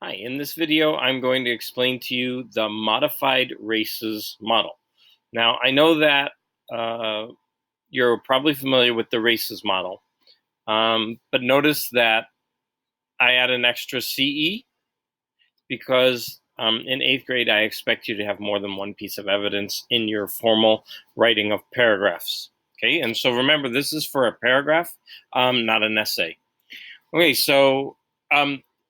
Hi, in this video, I'm going to explain to you the modified RACES model. Now, I know that you're probably familiar with the RACES model, but notice that I add an extra CE because in 8th grade, I expect you to have more than one piece of evidence in your formal writing of paragraphs. Okay, and so remember, this is for a paragraph, not an essay. Okay, so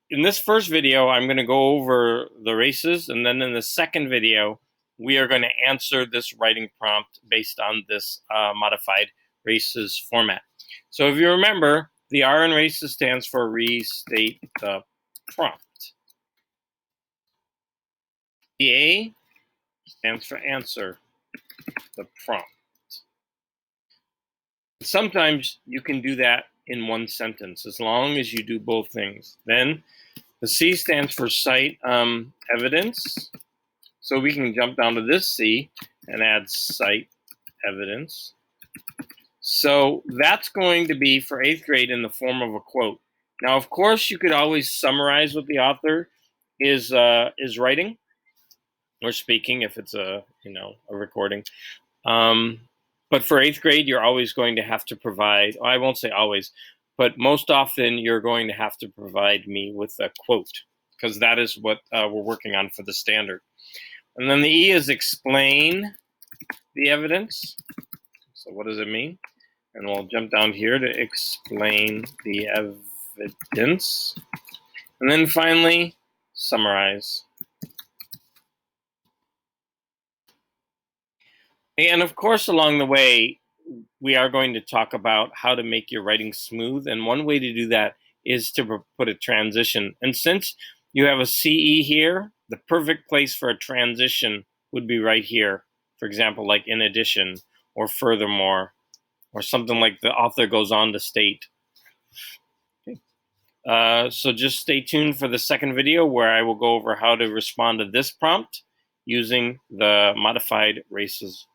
in this first video, I'm going to go over the RACES, and then in the second video, we are going to answer this writing prompt based on this modified RACES format. So if you remember, the R in RACES stands for restate the prompt. The A stands for answer the prompt. Sometimes you can do that in one sentence, as long as you do both things. Then the C stands for cite evidence. So we can jump down to this C and add cite evidence. So that's going to be for 8th grade in the form of a quote. Now, of course, you could always summarize what the author is writing or speaking if it's a recording. But for 8th grade, you're always going to have to provide, I won't say always, but most often you're going to have to provide me with a quote, because that is what we're working on for the standard. And then the E is explain the evidence. So what does it mean? And we'll jump down here to explain the evidence. And then finally, summarize. And of course, along the way, we are going to talk about how to make your writing smooth. And one way to do that is to put a transition. And since you have a CE here, the perfect place for a transition would be right here. For example, like in addition or furthermore, or something like the author goes on to state. Okay. So just stay tuned for the second video where I will go over how to respond to this prompt using the modified RACES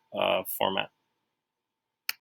format.